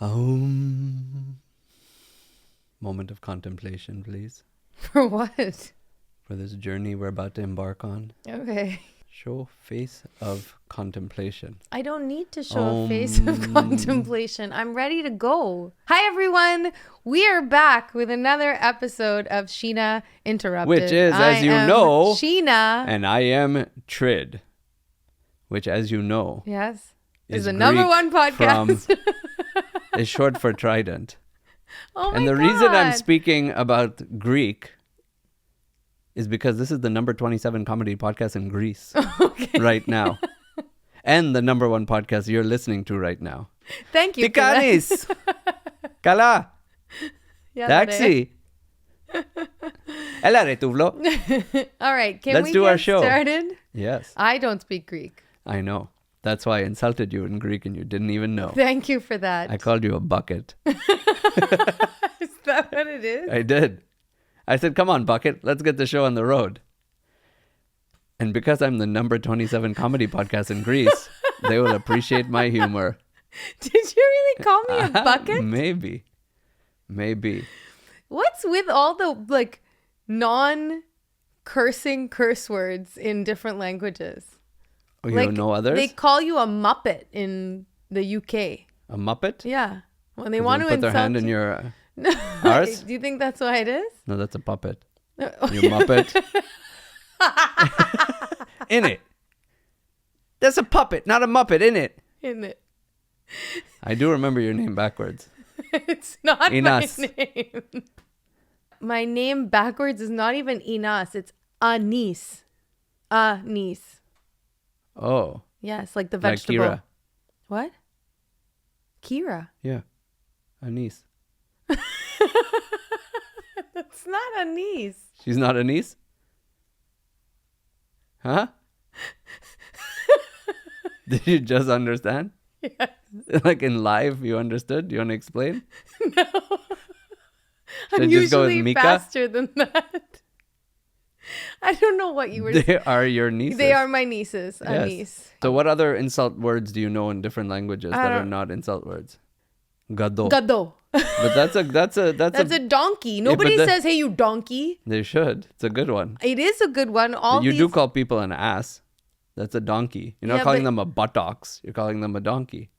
Moment of contemplation, please. For what? For this journey we're about to embark on. Okay. Show face of contemplation. I don't need to show a face of contemplation. I'm ready to go. Hi, everyone. We are back with another episode of Sheena Interrupted. Which is, as you know, Sheena. And I am Trid. Which, as you know, Yes. Is the Greek number one podcast. Is short for trident. Oh my And the God. reason I'm speaking about Greek is because this is the number 27 comedy podcast in Greece right now. And the number one podcast you're listening to right now. Thank you. Tikanis! Kala! Taxi! Elare tuvlo. All right. Can Let's we do get our show. started? Yes. I don't speak Greek. I know. That's why I insulted you in Greek and you didn't even know. Thank you for that. I called you a bucket. Is that what it is? I did. I said, come on, bucket. Let's get the show on the road. And because I'm the number 27 comedy podcast in Greece, they will appreciate my humor. Did you really call me a bucket? Maybe. What's with all the non-cursing curse words in different languages? Oh, you don't know others? They call you a muppet in the UK. A muppet? Yeah. When they want to put their insult hand in you. your arse? Do you think that's why it is? No, that's a puppet. You muppet. In it. That's a puppet, not a muppet, in it. In it. I do remember your name backwards. It's not Inas. my name. My name backwards is not even Inas. It's Anis. Anis. Oh. Yes, like the Like vegetable. Kira. What? Kira. Yeah. Anise. That's not Anis. She's not a niece? Huh? Did you just understand? Yes. Like in live, you understood? Do you want to explain? No. Should I'm I just go with usually Mika? faster than that. I don't know what you were saying. They are your nieces. They are my nieces. A Yes. niece. So what other insult words do you know in different languages that are don't- not insult words? Gado. Gado. But that's a That's a donkey. Nobody but says, hey, you donkey. They should. It's a good one. It is a good one. You do call people an ass. That's a donkey. You're not Yeah, calling but- them a buttocks. You're calling them a donkey.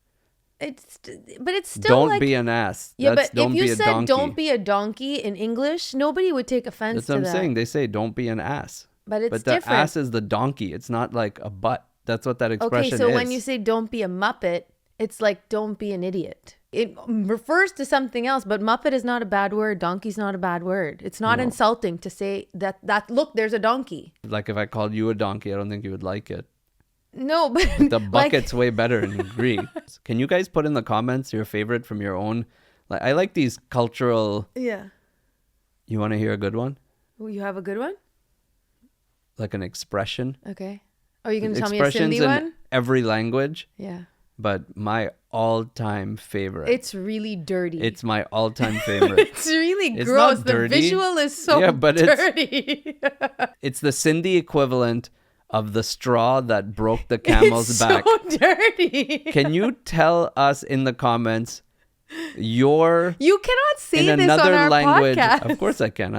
But it's still Don't like... be an ass. Yeah, That's but don't if you be a said donkey. don't be a donkey in English, nobody would take offense That's to what I'm that. saying. They say don't be an ass. But it's But the different. ass is the donkey. It's not like a butt. That's what that expression Okay, so is. when you say don't be a muppet, it's like don't be an idiot. It refers to something else, but muppet is not a bad word. Donkey's not a bad word. It's not insulting to say that look, there's a donkey. Like if I called you a donkey, I don't think you would like it. No, but The bucket's way better in Greek. Can you guys put in the comments your favorite from your own? Like I like these cultural. Yeah. You want to hear a good one? Oh, you have a good one? Like an expression. Okay. Are you going to tell me a Expressions Sindhi in one? every language, Yeah. but my all-time favorite. It's really dirty. It's my all-time favorite. It's really It's gross. not The dirty. visual is so Yeah, but dirty. It's the Sindhi equivalent of the straw that broke the camel's It's back. so dirty. Can you tell us in the comments your You cannot say in this another on our language? podcast. Of course I can.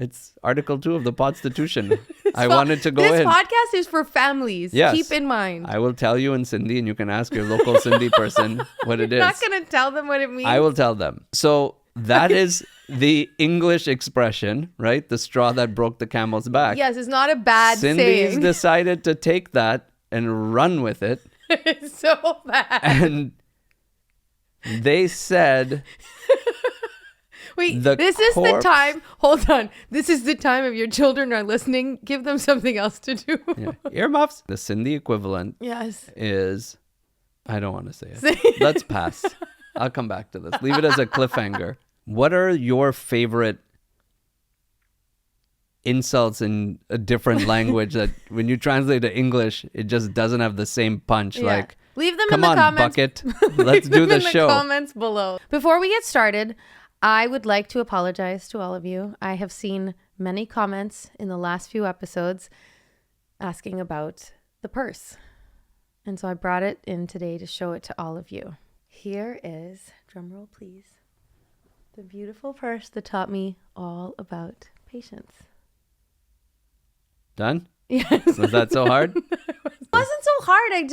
It's Article 2 of the Constitution. I wanted to go This in. podcast is for families. Yes. Keep in mind. I will tell you in Sindhi, and you can ask your local Sindhi person what it is. You're not going to tell them what it means. I will tell them. So that is the English expression, right? The straw that broke the camel's back. Yes, it's not a bad Sindhis saying. decided to take that and run with it. It's so bad. And they said, Wait, the this is the corpse- time. Hold on. This is the time if your children are listening. Give them something else to do. yeah, earmuffs. The Sindhi equivalent Yes. is, I don't want to say it. Let's pass. I'll come back to this. Leave it as a cliffhanger. What are your favorite insults in a different language that when you translate to English, it just doesn't have the same punch? Yeah. Like, Leave them come in the on, comments. bucket. Leave Let's do them the in show. the comments below. Before we get started, I would like to apologize to all of you. I have seen many comments in the last few episodes asking about the purse. And so I brought it in today to show it to all of you. Here is, drumroll please, the beautiful purse that taught me all about patience. Done? Yes. Was that so hard? It wasn't so hard.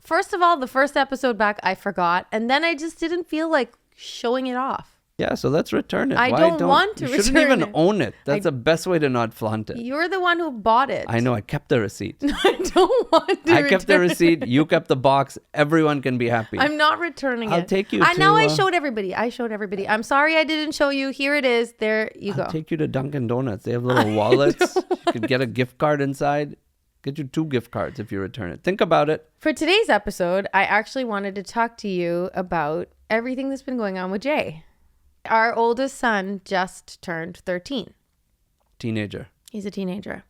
First of all, the first episode back, I forgot. And then I just didn't feel like showing it off. Yeah, so let's return it. I don't want to You return shouldn't even it. own it. That's the best way to not flaunt it. You're the one who bought it. I know. I kept the receipt. I don't want to I kept the return receipt. You kept the box. Everyone can be happy. I'm not returning it. I'll take you Now I to, showed everybody. I'm sorry I didn't show you. Here it is. There you go. I'll take you to Dunkin' Donuts. They have little wallets. You could get a gift card inside. Get you 2 gift cards if you return it. Think about it. For today's episode, I actually wanted to talk to you about everything that's been going on with Jay. Our oldest son just turned 13. Teenager. He's a teenager.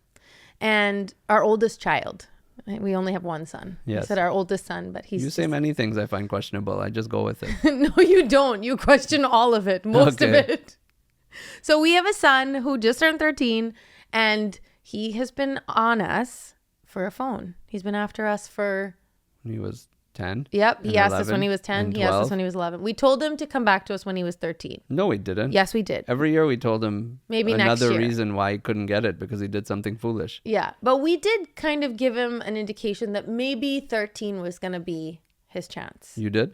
And our oldest child. We only have one son. Yes. I said our oldest son, but he's You say many things I find questionable. I just go with it. No, you don't. You question all of it. Most of it. So we have a son who just turned 13 and he has been on us for a phone. He's been after us for... He was 10. Yep. He asked us 11, when he was 10. He asked us when he was 11. We told him to come back to us when he was 13. No, we didn't. Yes, we did. Every year we told him Maybe another next year. reason why he couldn't get it because he did something foolish. Yeah. But we did kind of give him an indication that maybe 13 was going to be his chance. You did?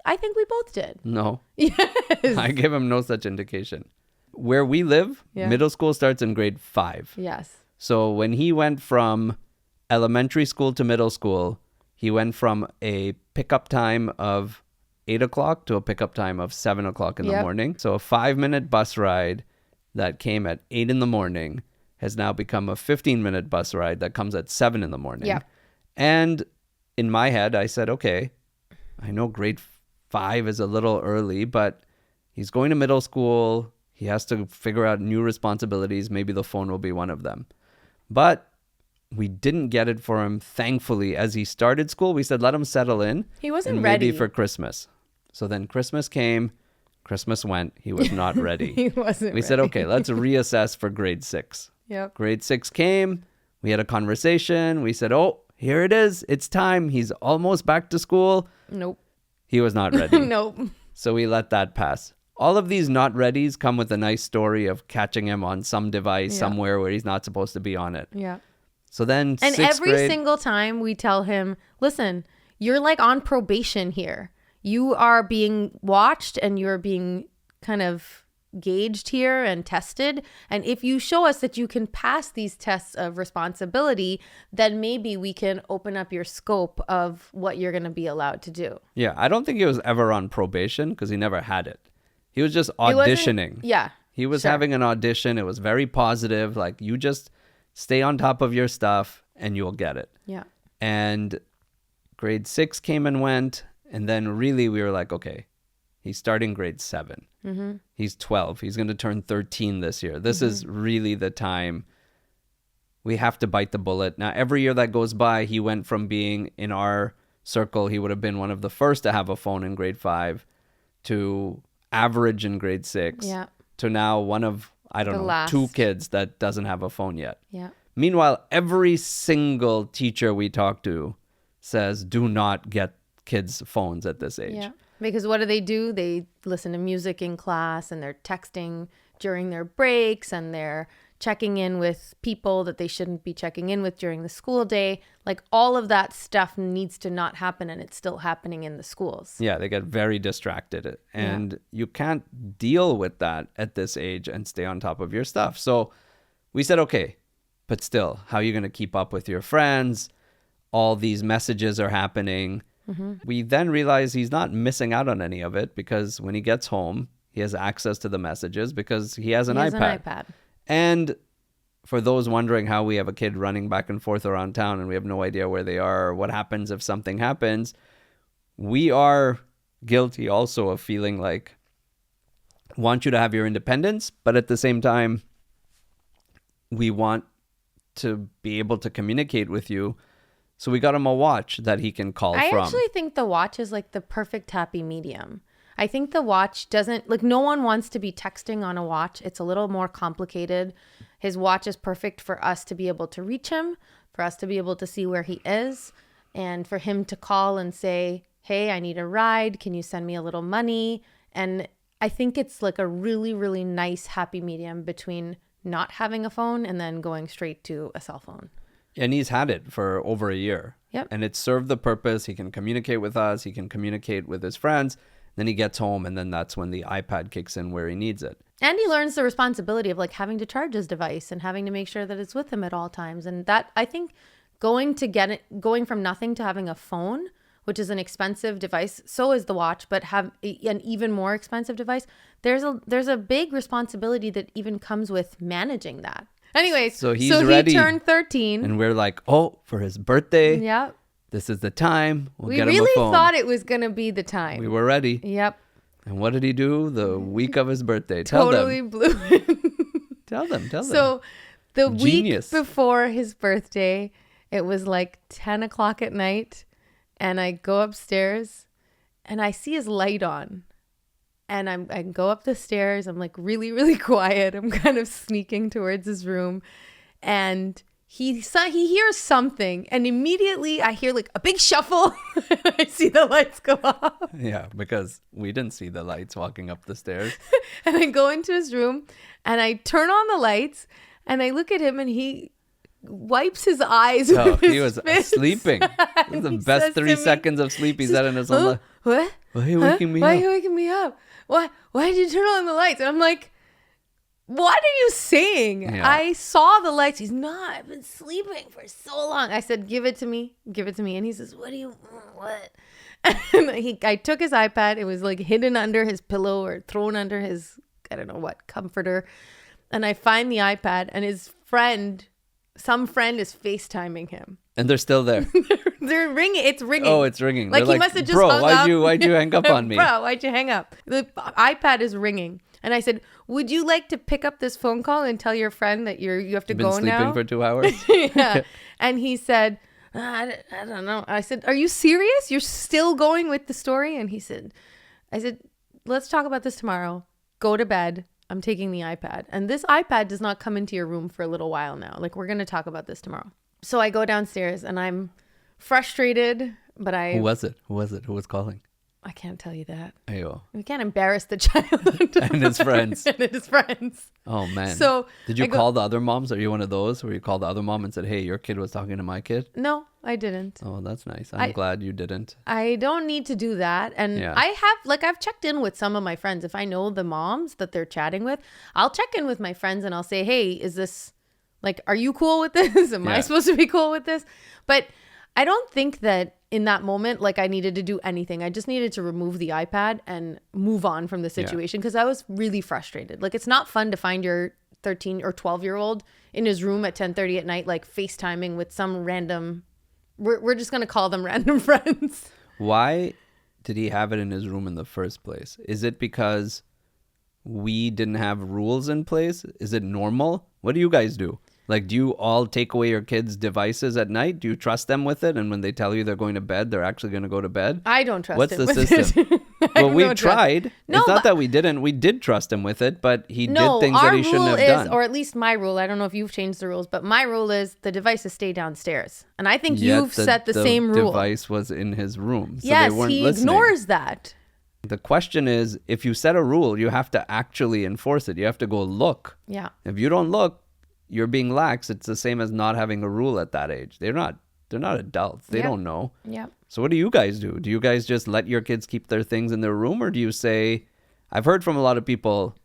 I think we both did. No. Yes. I gave him no such indication. Where we live, middle school starts in grade 5. Yes. So when he went from elementary school to middle school, he went from a pickup time of 8 o'clock to a pickup time of 7 o'clock in the morning. So a 5-minute bus ride that came at 8 in the morning has now become a 15-minute bus ride that comes at 7 in the morning. Yeah. And in my head, I said, okay, I know grade 5 is a little early, but he's going to middle school. He has to figure out new responsibilities. Maybe the phone will be one of them. But we didn't get it for him, thankfully. As he started school, we said, let him settle in. He wasn't ready ready for Christmas. So then Christmas came, Christmas went. He was not ready. He wasn't We said, okay, let's reassess for grade 6. Yep. Grade 6 came. We had a conversation. We said, oh, here it is. It's time. He's almost back to school. Nope. He was not ready. Nope. So we let that pass. All of these not readies come with a nice story of catching him on some device somewhere where he's not supposed to be on it. Yeah. So then And sixth every grade, single time we tell him, listen, you're like on probation here. You are being watched and you're being kind of gauged here and tested. And if you show us that you can pass these tests of responsibility, then maybe we can open up your scope of what you're going to be allowed to do. Yeah, I don't think he was ever on probation because he never had it. He was just auditioning. Yeah. He was having an audition. It was very positive. Like, you just stay on top of your stuff and you'll get it. Yeah. And grade 6 came and went. And then really we were like, okay, he's starting grade 7. Mm-hmm. He's 12. He's going to turn 13 this year. This is really the time we have to bite the bullet. Now, every year that goes by, he went from being in our circle, he would have been one of the first to have a phone in grade 5 to average in grade 6 to now one of, I don't know, 2 kids that doesn't have a phone yet. Yeah. Meanwhile, every single teacher we talk to says, do not get kids phones at this age. Yeah. Because what do? They listen to music in class and they're texting during their breaks and they're checking in with people that they shouldn't be checking in with during the school day. Like, all of that stuff needs to not happen, and it's still happening in the schools. Yeah, they get very distracted. And you can't deal with that at this age and stay on top of your stuff. So we said, okay, but still, how are you going to keep up with your friends? All these messages are happening. Mm-hmm. We then realize he's not missing out on any of it because when he gets home, he has access to the messages because he has an iPad. And for those wondering how we have a kid running back and forth around town and we have no idea where they are or what happens if something happens, we are guilty also of feeling like, want you to have your independence, but at the same time, we want to be able to communicate with you. So we got him a watch that he can call from. I actually think the watch is like the perfect happy medium. I think the watch doesn't, like, no one wants to be texting on a watch. It's a little more complicated. His watch is perfect for us to be able to reach him, for us to be able to see where he is, and for him to call and say, hey, I need a ride. Can you send me a little money? And I think it's like a really, really nice happy medium between not having a phone and then going straight to a cell phone. And he's had it for over a year. Yep. And it served the purpose. He can communicate with us. He can communicate with his friends. Then he gets home, and then that's when the iPad kicks in where he needs it. And he learns the responsibility of like having to charge his device and having to make sure that it's with him at all times. And that, I think, going from nothing to having a phone, which is an expensive device, so is the watch, but have an even more expensive device. There's a big responsibility that even comes with managing that. Anyways, so he's ready. He turned 13. And we're like, oh, for his birthday. Yep. This is the time. We get him a really phone. thought it was going to be the time. We were ready. Yep. And what did he do the week of his birthday? Totally blew it. Tell them. So the Genius. week before his birthday, it was like 10 o'clock at night. And I go upstairs and I see his light on. And I go up the stairs. I'm like really, really quiet. I'm kind of sneaking towards his room. And he hears something. And immediately I hear like a big shuffle. And I see the lights go off. Yeah, because we didn't see the lights walking up the stairs. And I go into his room and I turn on the lights. And I look at him and he wipes his eyes with his he was fist. Sleeping. It was the best 3 seconds of sleep he's had in his whole life. What? Why are you waking me up? Why are you waking me up? Why did you turn on the lights? And I'm like, what are you saying? Yeah. I saw the lights. He's not. I've been sleeping for so long. I said, give it to me. Give it to me. And he says, what? And I took his iPad. It was like hidden under his pillow or thrown under his, I don't know what, comforter. And I find the iPad and his friend, some friend is FaceTiming him. And they're still there. They're ringing. It's ringing. Oh, it's ringing. Like they're he must have just bro, hung up. why'd you hang up on me? Bro, why'd you hang up? The iPad is ringing. And I said, would you like to pick up this phone call and tell your friend that you have to You've go been now? sleeping for 2 hours? Yeah. And he said, I don't know. I said, are you serious? You're still going with the story? And I said, let's talk about this tomorrow. Go to bed. I'm taking the iPad. And this iPad does not come into your room for a little while now. Like, we're going to talk about this tomorrow. So I go downstairs and I'm frustrated, but Who was it? Who was calling? I can't tell you that. Ayo. We can't embarrass the child. And his friends. And his friends. Oh, man. So did you call the other moms? Are you one of those where you call the other mom and said, hey, your kid was talking to my kid? No, I didn't. Oh, that's nice. I'm glad you didn't. I don't need to do that. And Yeah. I've checked in with some of my friends. If I know the moms that they're chatting with, I'll check in with my friends and I'll say, hey, is this like, are you cool with this? Am I supposed to be cool with this? But I don't think that in that moment, like I needed to do anything. I just needed to remove the iPad and move on from the situation because I was really frustrated. Like, it's not fun to find your 13 or 12-year-old in his room at 10:30 at night, like FaceTiming with some random, we're just going to call them random friends. Why did he have it in his room in the first place? Is it because we didn't have rules in place? Is it normal? What do you guys do? Like, do you all take away your kids' devices at night? Do you trust them with it? And when they tell you they're going to bed, they're actually going to go to bed? I don't trust What's him the with system? it. Well, we tried. No, it's not but- that we didn't. We did trust him with it, but he did things our that he shouldn't rule have is, done. or at least my rule, I don't know if you've changed the rules, but my rule is the devices stay downstairs. And I think Yet you've set the same rule. The device was in his room, so yes, they weren't he listening. ignores that. The question is, if you set a rule, you have to actually enforce it. You have to go look. Yeah. If you don't look, you're being lax. It's the same as not having a rule at that age. They're not adults. They don't know. Yeah. So what do you guys do? Do you guys just let your kids keep their things in their room, or do you say, I've heard from a lot of people,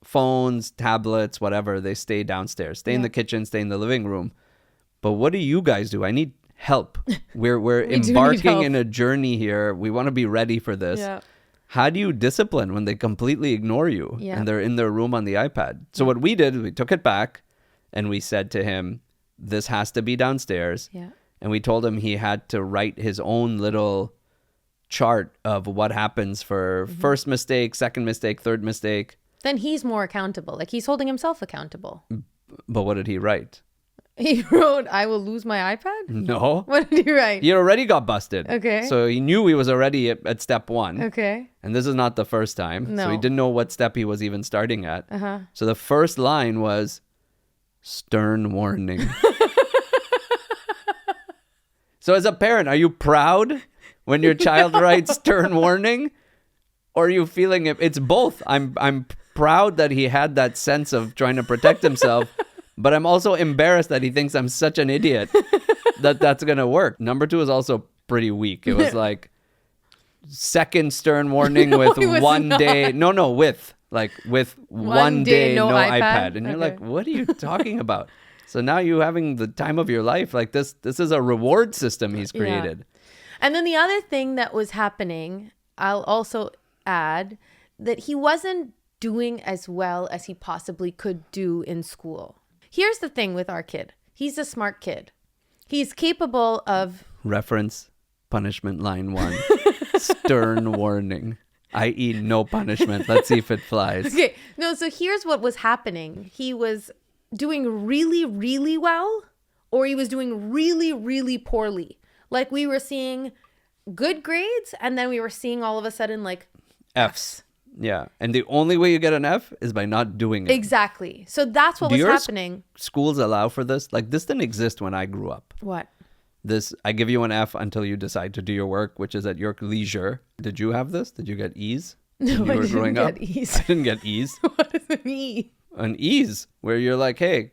phones, tablets, whatever, they stay downstairs, stay in the kitchen, stay in the living room. But what do you guys do? I need help. We're We do need embarking help. in a journey here. We want to be ready for this. Yeah. How do you discipline when they completely ignore you and they're in their room on the iPad? So what we did, we took it back and we said to him, this has to be downstairs. Yeah. And we told him he had to write his own little chart of what happens for first mistake, second mistake, third mistake. Then he's more accountable. Like, he's holding himself accountable. But what did he write? He wrote, I will lose my iPad? No. What did he write? He already got busted. Okay. So he knew he was already at step one. Okay. And this is not the first time. No. So he didn't know what step he was even starting at. Uh-huh. So the first line was, stern warning. So as a parent, are you proud when your child writes stern warning? Or are you feeling it? It's both. I'm proud that he had that sense of trying to protect himself, but I'm also embarrassed that he thinks I'm such an idiot that that's going to work. Number 2 is also pretty weak. It was like second stern warning with one day. No, with one day, no iPad. And you're like, what are you talking about? So now you having the time of your life. Like this is a reward system he's created. Yeah. And then the other thing that was happening, I'll also add that he wasn't doing as well as he possibly could do in school. Here's the thing with our kid. He's a smart kid. He's capable of... Reference punishment line 1. Stern warning, i.e. no punishment. Let's see if it flies. Okay. No, so here's what was happening. He was doing really, really well, or he was doing really, really poorly. Like we were seeing good grades, and then we were seeing all of a sudden like Fs. Yeah. And the only way you get an F is by not doing it. Exactly. So that's what was happening. Schools allow for this? Like this didn't exist when I grew up. What? This, I give you an F until you decide to do your work, which is at your leisure. Did you have this? Did you get E's when you were growing up? E's. I didn't get E's. What is an E? An E's, where you're like, hey,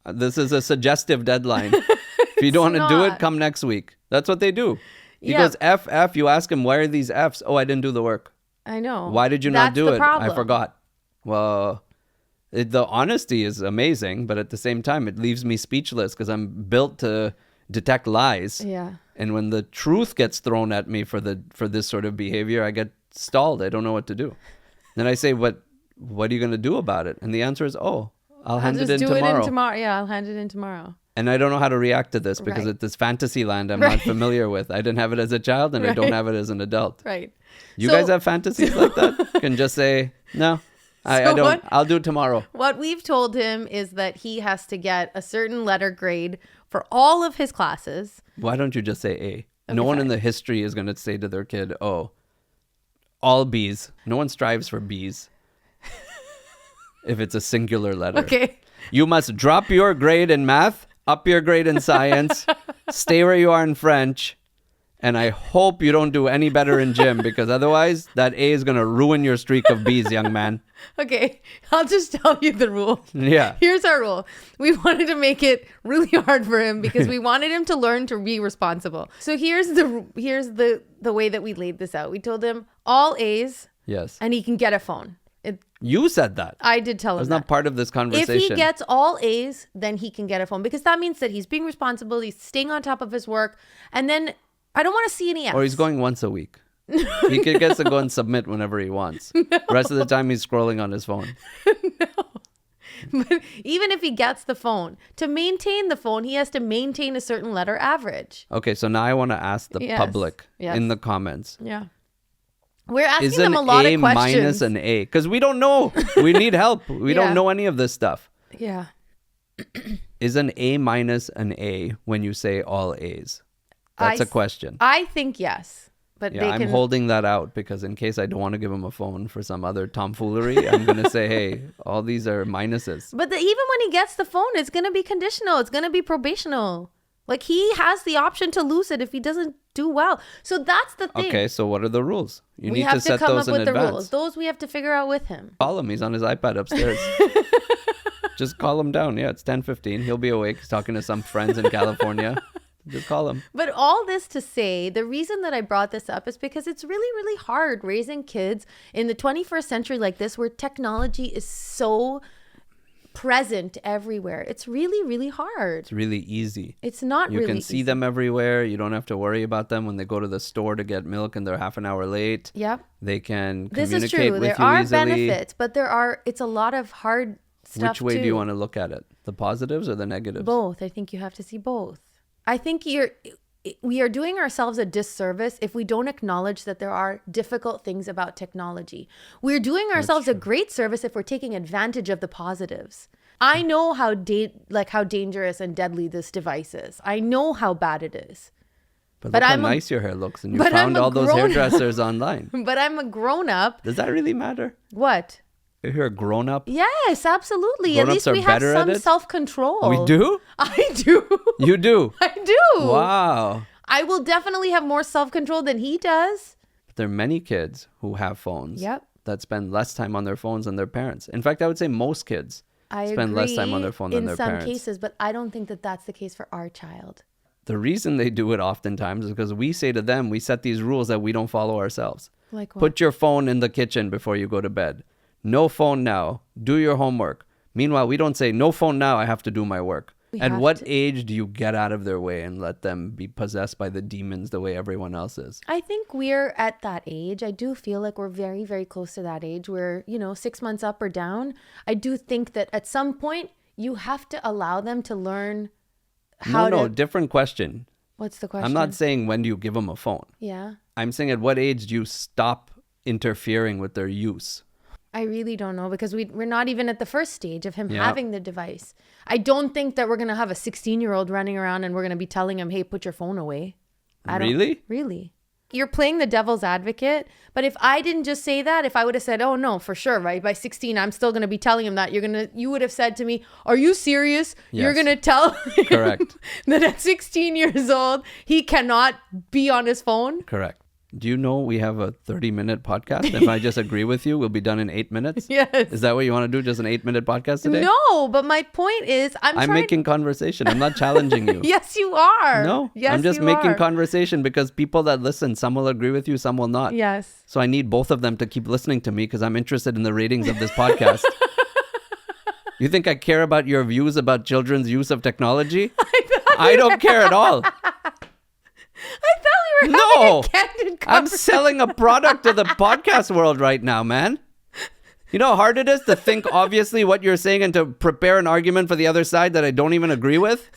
this is a suggestive deadline. If you don't want to do it, come next week. That's what they do. He goes, F. You ask him, why are these Fs? Oh, I didn't do the work. I know. Why did you not do it? Problem. I forgot. Well, the honesty is amazing, but at the same time, it leaves me speechless because I'm built to detect lies. Yeah. And when the truth gets thrown at me for this sort of behavior, I get stalled. I don't know what to do. Then I say, what are you going to do about it? And the answer is, I'll hand it in tomorrow. Yeah, I'll hand it in tomorrow. And I don't know how to react to this because it's this fantasy land I'm not familiar with. I didn't have it as a child and I don't have it as an adult. Right. You guys have fantasies like that? Can just say, no, I don't. I'll do it tomorrow. What we've told him is that he has to get a certain letter grade for all of his classes. Why don't you just say A? No one in the history is going to say to their kid, all B's. No one strives for B's if it's a singular letter. Okay. You must drop your grade in math, up your grade in science, stay where you are in French, and I hope you don't do any better in gym because otherwise that A is going to ruin your streak of B's, young man. Okay, I'll just tell you the rule. Yeah. Here's our rule. We wanted to make it really hard for him because we wanted him to learn to be responsible. So here's the way that we laid this out. We told him all A's. Yes. And he can get a phone. You said that. I did tell him that. That's not part of this conversation. If he gets all A's, then he can get a phone because that means that he's being responsible. He's staying on top of his work. And then I don't want to see any F's. Or he's going once a week. He gets to go and submit whenever he wants. No. The rest of the time he's scrolling on his phone. No. But even if he gets the phone, to maintain the phone, he has to maintain a certain letter average. Okay, so now I want to ask the public in the comments. Yeah. We're asking them a lot of questions. Is an A minus an A? Because we don't know. We need help. We don't know any of this stuff. Yeah. Is an A minus an A when you say all A's? That's a question. I think yes. But I'm holding that out because in case I don't want to give him a phone for some other tomfoolery, I'm going to say, hey, all these are minuses. But even when he gets the phone, it's going to be conditional. It's going to be probational. Like he has the option to lose it if he doesn't do well. So that's the thing. Okay, so what are the rules? You need to set those in advance. We have to come up with the rules. Those we have to figure out with him. Call him. He's on his iPad upstairs. Just call him down. Yeah, it's 10:15. He'll be awake. He's talking to some friends in California. Just call him. But all this to say, the reason that I brought this up is because it's really, really hard raising kids in the 21st century like this where technology is so present everywhere. It's really, really hard. It's really easy. It's not really easy. You can see them everywhere. You don't have to worry about them when they go to the store to get milk and they're half an hour late. Yep. They can this communicate is true. with there you are easily. Benefits, but it's a lot of hard stuff. Which way do you want to look at it? The positives or the negatives? Both. I think you have to see both. I think we are doing ourselves a disservice if we don't acknowledge that there are difficult things about technology. We're doing ourselves a great service if we're taking advantage of the positives. I know how dangerous and deadly this device is. I know how bad it is. But look how nice your hair looks, and you found all those hairdressers online. But I'm a grown-up. Does that really matter? What? If you're a grown-up? Yes, absolutely. At least we have some self-control. We do? I do. You do? I do. Wow. I will definitely have more self-control than he does. There are many kids who have phones that spend less time on their phones than their parents. In fact, I would say most kids spend less time on their phone than their parents. In some cases, but I don't think that that's the case for our child. The reason they do it oftentimes is because we say to them, we set these rules that we don't follow ourselves. Like what? Put your phone in the kitchen before you go to bed. No phone now. Do your homework. Meanwhile, we don't say, no phone now. I have to do my work. At what age do you get out of their way and let them be possessed by the demons the way everyone else is? I think we're at that age. I do feel like we're very, very close to that age. We're, 6 months up or down. I do think that at some point you have to allow them to learn how No, different question. What's the question? I'm not saying when do you give them a phone. Yeah. I'm saying at what age do you stop interfering with their use? I really don't know because we're not even at the first stage of him having the device. I don't think that we're going to have a 16-year-old running around and we're going to be telling him, hey, put your phone away. Really? Really. You're playing the devil's advocate. But if I didn't just say that, if I would have said, oh, no, for sure, right? By 16, I'm still going to be telling him that. You would have said to me, are you serious? Yes. You're going to tell Correct. that at 16 years old, he cannot be on his phone? Correct. Do you know we have a 30-minute podcast? If I just agree with you, we'll be done in 8 minutes? Yes. Is that what you want to do? Just an 8-minute podcast today? No, but my point is I'm making conversation. I'm not challenging you. Yes, you are. No, yes, I'm just making conversation because people that listen, some will agree with you, some will not. Yes. So I need both of them to keep listening to me because I'm interested in the ratings of this podcast. You think I care about your views about children's use of technology? I don't care at all. I thought we were having a candid conversation. I'm selling a product to the podcast world right now, man. You know how hard it is to think obviously what you're saying and to prepare an argument for the other side that I don't even agree with?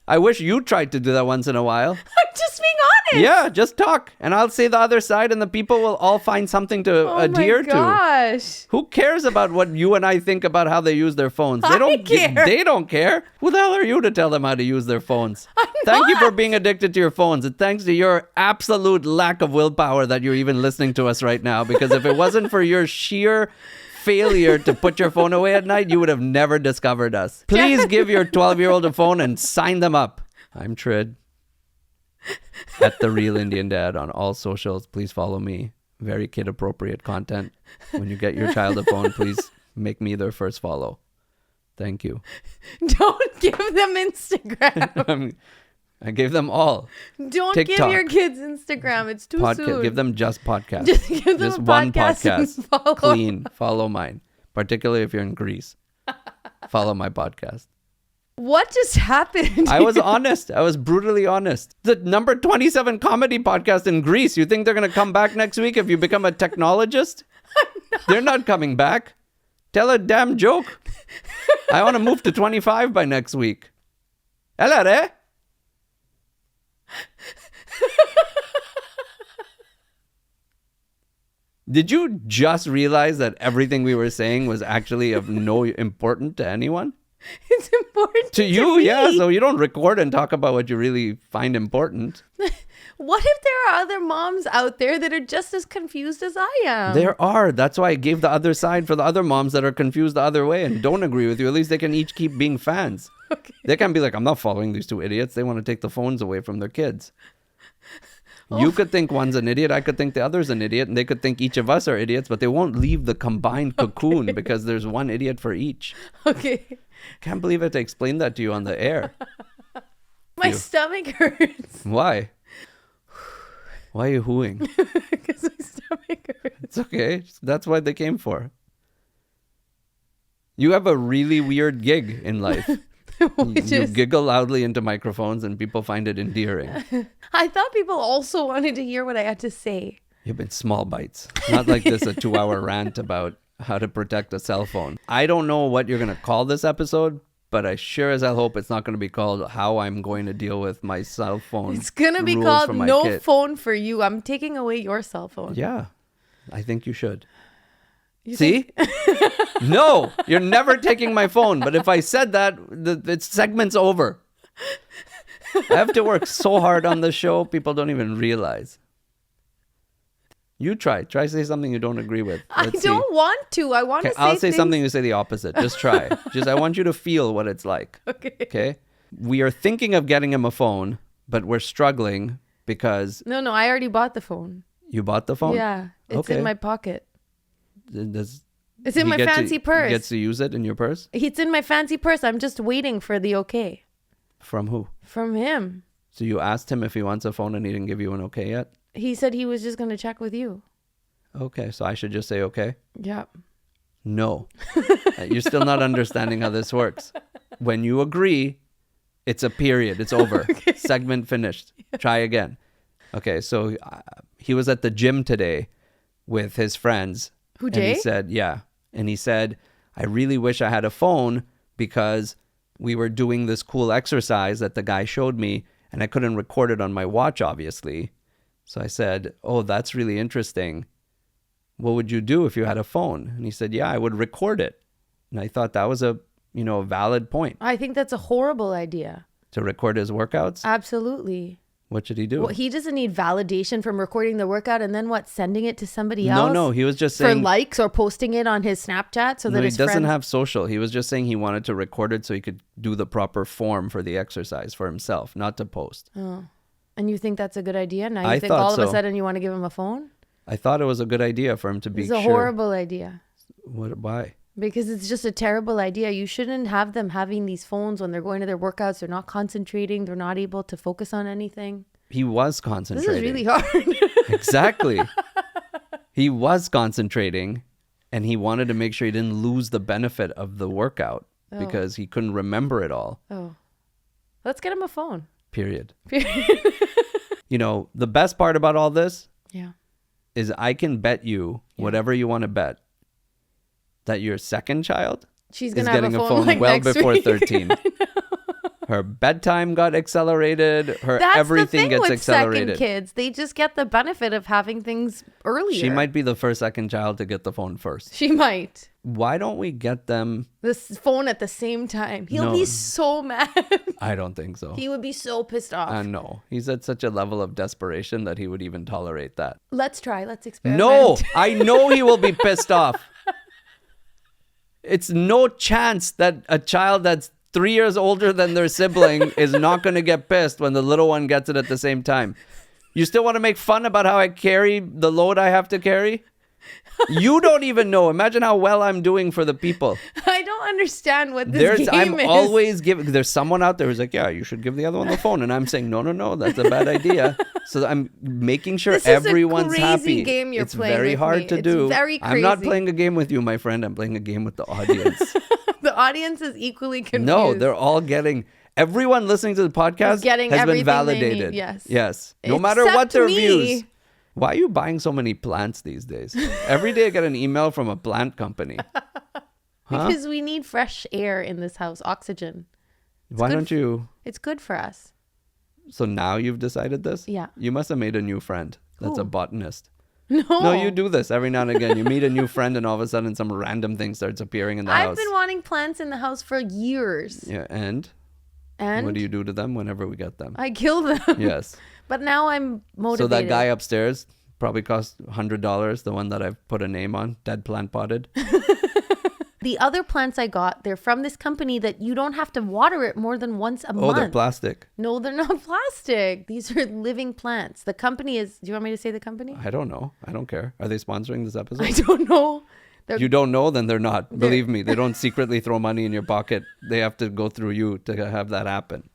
I wish you tried to do that once in a while. I'm just being honest. Yeah, just talk. And I'll say the other side and the people will all find something to adhere to. Oh my gosh. Who cares about what you and I think about how they use their phones? They don't care. They don't care. Who the hell are you to tell them how to use their phones? Thank you for being addicted to your phones. It's thanks to your absolute lack of willpower that you're even listening to us right now. Because if it wasn't for your sheer failure to put your phone away at night, you would have never discovered us. Please give your 12-year-old a phone and sign them up. I'm Trid. At The Real Indian Dad on all socials. Please follow me. Very kid-appropriate content. When you get your child a phone, please make me their first follow. Thank you. Don't give them Instagram. I gave them all. Don't TikTok. give your kids Instagram. It's too soon. Give them just podcasts. Just give them a one podcast and follow. Clean. Follow mine. Particularly if you're in Greece. Follow my podcast. What just happened? I was honest. I was brutally honest. The number 27 comedy podcast in Greece. You think they're going to come back next week if you become a technologist? They're not coming back. Tell a damn joke. I want to move to 25 by next week. Hello. Did you just realize that everything we were saying was actually of no importance to anyone? It's important to you, me. yeah. So you don't record and talk about what you really find important. What if there are other moms out there that are just as confused as I am? There are. That's why I gave the other side for the other moms that are confused the other way and don't agree with you. At least they can each keep being fans. Okay. They can be like, I'm not following these two idiots. They want to take the phones away from their kids. You could think one's an idiot. I could think the other's an idiot. And they could think each of us are idiots. But they won't leave the combined cocoon because there's one idiot for each. Okay. Can't believe I had to explain that to you on the air. My stomach hurts. Why? Why are you hooing? Because my stomach hurts. It's okay. That's what they came for. You have a really weird gig in life. You giggle loudly into microphones and people find it endearing. I thought people also wanted to hear what I had to say. You've been small bites. Not like this, a 2-hour rant about how to protect a cell phone. I don't know what you're going to call this episode, but I sure as hell hope it's not going to be called How I'm Going to Deal with My Cell Phone. It's going to be called No Phone for You. I'm taking away your cell phone. Yeah, I think you should. See? No, you're never taking my phone. But if I said that, the segment's over. I have to work so hard on the show, people don't even realize. You try. Try to say something you don't agree with. I don't want to. I want to say I'll say something, you say the opposite. Just try. I want you to feel what it's like. Okay. Okay? We are thinking of getting him a phone, but we're struggling because No, I already bought the phone. you bought the phone? Yeah, it's in my pocket. Does It's in my fancy purse. He gets to use it in your purse? It's in my fancy purse. I'm just waiting for the okay. From who? From him. So you asked him if he wants a phone and he didn't give you an okay yet? He said he was just going to check with you. Okay, so I should just say okay? Yeah. No. You're still not understanding how this works. When you agree, it's a period. It's over. Okay. Segment finished. Try again. Okay, so he was at the gym today with his friends. Who, Jay? And he said, yeah. And he said, I really wish I had a phone because we were doing this cool exercise that the guy showed me and I couldn't record it on my watch, obviously. So I said, oh, that's really interesting. What would you do if you had a phone? And he said, yeah, I would record it. And I thought that was a valid point. I think that's a horrible idea. To record his workouts? Absolutely. What should he do? Well, he doesn't need validation from recording the workout and then what? Sending it to somebody else? No, he was just saying... For likes or posting it on his Snapchat so that his he doesn't friends... have social. He was just saying he wanted to record it so he could do the proper form for the exercise for himself, not to post. Oh. And you think that's a good idea? Now you I think thought all of a so. sudden you want to give him a phone? I thought it was a good idea for him to be It's a horrible idea. Why? Because it's just a terrible idea. You shouldn't have them having these phones when they're going to their workouts. They're not concentrating. They're not able to focus on anything. He was concentrating. This is really hard. Exactly. He was concentrating and he wanted to make sure he didn't lose the benefit of the workout because he couldn't remember it all. Oh. Let's get him a phone. Period. The best part about all this is I can bet you whatever you want to bet that your second child She's is gonna have getting a phone, well next before week. 13. Her bedtime got accelerated. That's Everything the thing gets with accelerated. Second kids, they just get the benefit of having things earlier. She might be the second child to get the phone first. She might. Why don't we get them This phone at the same time? He'll be so mad. I don't think so. He would be so pissed off. No. He's at such a level of desperation that he would even tolerate that. Let's try. Let's experiment. No, I know he will be pissed off. It's no chance that a child that's 3 years older than their sibling is not going to get pissed when the little one gets it at the same time. You still want to make fun about how I carry the load I have to carry? You don't even know. Imagine how well I'm doing for the people. I don't understand what this game is. I'm always giving... There's someone out there who's like, yeah, you should give the other one the phone. And I'm saying, no, that's a bad idea. So I'm making sure everyone's happy. This is a crazy game you're playing very with hard me. to do. It's very crazy. I'm not playing a game with you, my friend. I'm playing a game with the audience. The audience is equally confused. No, they're all getting... Everyone listening to the podcast has been validated. Yes. No matter what their views. Why are you buying so many plants these days? Every day I get an email from a plant company. Because we need fresh air in this house, oxygen. Why don't you? It's good for us. So now you've decided this? Yeah. You must have made a new friend that's a botanist. No, you do this every now and again. You meet a new friend and all of a sudden some random thing starts appearing in the house. I've been wanting plants in the house for years. Yeah, and what do you do to them whenever we get them? I kill them. Yes. But now I'm motivated. So that guy upstairs probably cost $100, the one that I've put a name on, dead plant potted. The other plants I got, they're from this company that you don't have to water it more than once a month. Oh, they're plastic. No, they're not plastic. These are living plants. The company is, do you want me to say the company? I don't know. I don't care. Are they sponsoring this episode? I don't know. You don't know? Then they're not. Believe me, they don't secretly throw money in your pocket. They have to go through you to have that happen.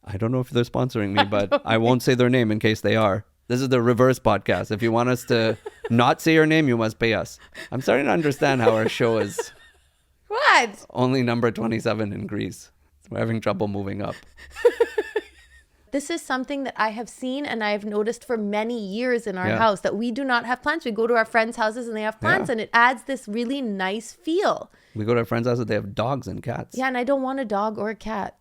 I don't know if they're sponsoring me, but I won't say their name in case they are. This is the reverse podcast. If you want us to not say your name, you must pay us. I'm starting to understand how our show is What? only number 27 in Greece. We're having trouble moving up. This is something that I have seen and I have noticed for many years in our house, that we do not have plants. We go to our friends' houses and they have plants and it adds this really nice feel. We go to our friends' houses, they have dogs and cats. Yeah, and I don't want a dog or a cat.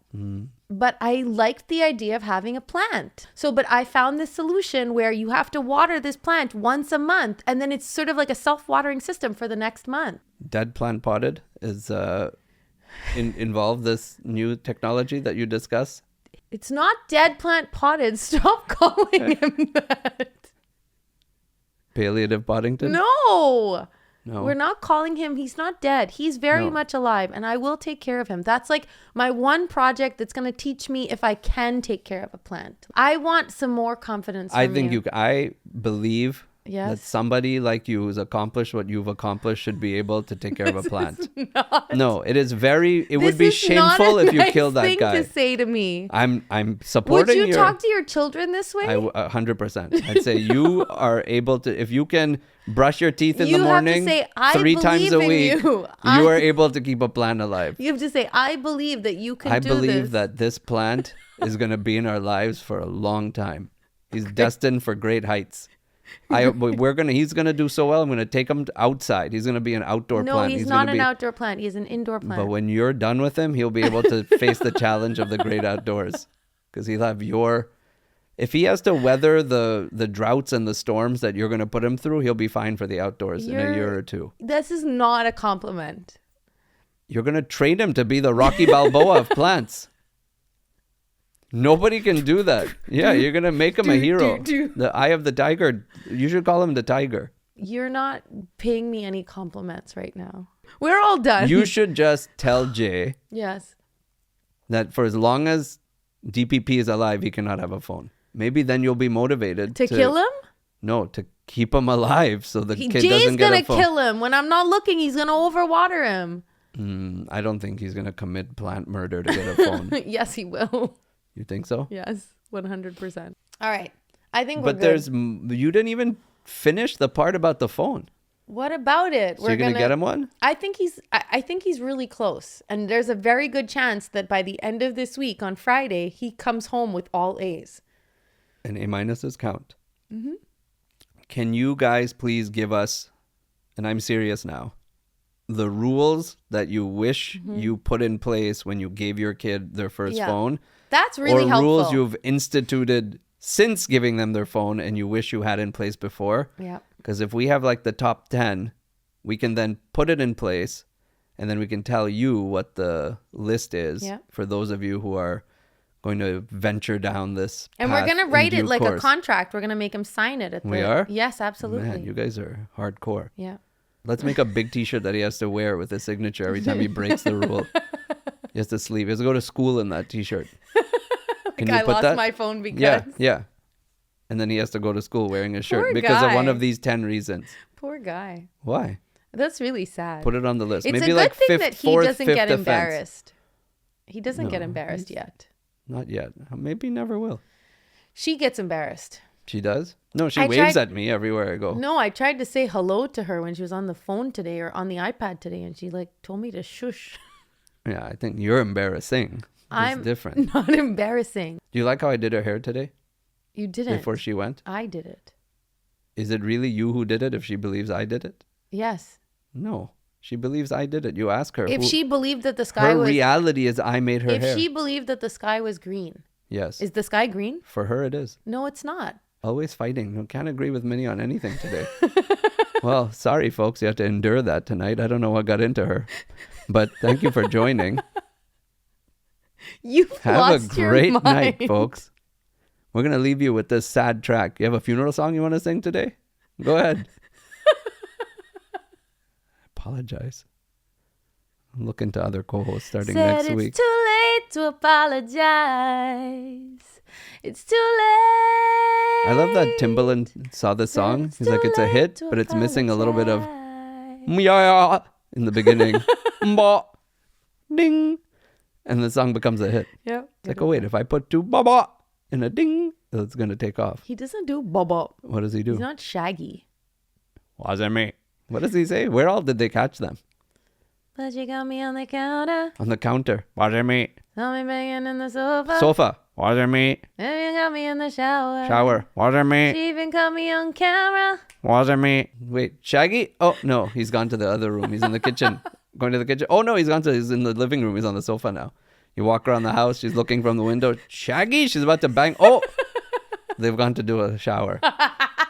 But I liked the idea of having a plant. But I found this solution where you have to water this plant once a month and then it's sort of like a self-watering system for the next month. Dead plant potted is involve this new technology that you discuss? It's not dead plant potted. Stop calling him that. Palliative Poddington? No. No. We're not calling him. He's not dead. He's very much alive, and I will take care of him. That's like my one project that's going to teach me if I can take care of a plant. I want some more confidence from I think I believe Yes. that somebody like you who's accomplished what you've accomplished should be able to take care of a plant. Not, No, it is very. It this would be is shameful not a if you nice killed that thing guy. to say to me. I'm supporting Would you talk to your children this way? 100%. I'd say you are able to, if you can brush your teeth in You the have to morning say, "I 3 times a believe in week, you." you are able to keep a plant alive. You have to say, I believe that you can I do believe this. that this plant is going to be in our lives for a long time. He's destined for great heights. He's gonna do so well. I'm gonna take him outside. He's gonna be an outdoor No, plant. he's not an outdoor plant. He's an indoor plant. But when you're done with him, he'll be able to face the challenge of the great outdoors, because he'll have if he has to weather the droughts and the storms that you're gonna put him through, he'll be fine for the outdoors in a year or two. This is not a compliment. You're gonna train him to be the Rocky Balboa of plants. Nobody can do that. Yeah, you're going to make him a hero. The eye of the tiger. You should call him the tiger. You're not paying me any compliments right now. We're all done. You should just tell Jay Yes. that for as long as DPP is alive, he cannot have a phone. Maybe then you'll be motivated To kill him? No, to keep him alive so the kid Jay's doesn't get a gonna phone. kill him. When I'm not looking, he's gonna overwater him. I don't think he's going to commit plant murder to get a phone. Yes, he will. You think so? Yes, 100%. All right. I think But you didn't even finish the part about the phone. What about it? So you're going to get him one? I think he's really close. And there's a very good chance that by the end of this week on Friday, he comes home with all A's. And A- count. Mm-hmm. Can you guys please give us, and I'm serious now, the rules that you wish you put in place when you gave your kid their first phone? That's really or helpful. rules you've instituted since giving them their phone and you wish you had in place before. Yeah. Because if we have like the top 10, we can then put it in place and then we can tell you what the list is for those of you who are going to venture down this And path we're going to write in it due like course. a contract. We're going to make him sign it. We are? Yes, absolutely. Man, you guys are hardcore. Yeah. Let's make a big t-shirt that he has to wear with his signature every time he breaks the rule. He has to sleep. He has to go to school in that t-shirt. Can I you put lost that? my phone because... Yeah. And then he has to go to school wearing a shirt Poor because of one guy. of these 10 reasons. Poor guy. Why? That's really sad. Put it on the list. It's Maybe a good like thing fifth, that he fourth, doesn't fifth get offense. embarrassed. He doesn't No, get embarrassed yet. Not yet. Maybe never will. She gets embarrassed. She does? No, she I waves tried- at me everywhere I go. No, I tried to say hello to her when she was on the phone today or on the iPad today, and she like told me to shush. Yeah, I think you're embarrassing. I'm It's different. not embarrassing. Do you like how I did her hair today You didn't. before she went? I did it. Is it really you who did it if she believes I did it? Yes. No. She believes I did it. You ask her. If she believed that the sky her was... reality is I made her If hair. she believed that the sky was green. Yes. Is the sky green? For her it is. No, it's not. Always fighting. I can't agree with Minnie on anything today. Well, sorry, folks. You have to endure that tonight. I don't know what got into her. But thank you for joining. You've Have lost a your great mind. night, folks. We're going to leave you with this sad track. You have a funeral song you want to sing today? Go ahead. Apologize. I'm looking to other co-hosts starting next week. It's too late to apologize. It's too late. I love that Timbaland saw this song. He's like, it's a hit, but it's missing a little bit of yeah in the beginning. Mba, ding. And the song becomes a hit. Yep. It's like, oh, wait, if I put two ba and a ding, it's going to take off. He doesn't do bubble. What does he do? He's not Shaggy. Wasn't me. What does he say? Where all did they catch them? But you got me on the counter. On the counter. Wasn't me. Saw me banging in the sofa. Sofa. Wasn't me. And you got me in the shower. Shower. Wasn't me. She even caught me on camera. Wasn't me. Wait, Shaggy? Oh, no. He's gone to the other room. He's in the kitchen. Going to the kitchen. Oh, no. He's in the living room. He's on the sofa now. You walk around the house. She's looking from the window. Shaggy? She's about to bang. Oh, they've gone to do a shower.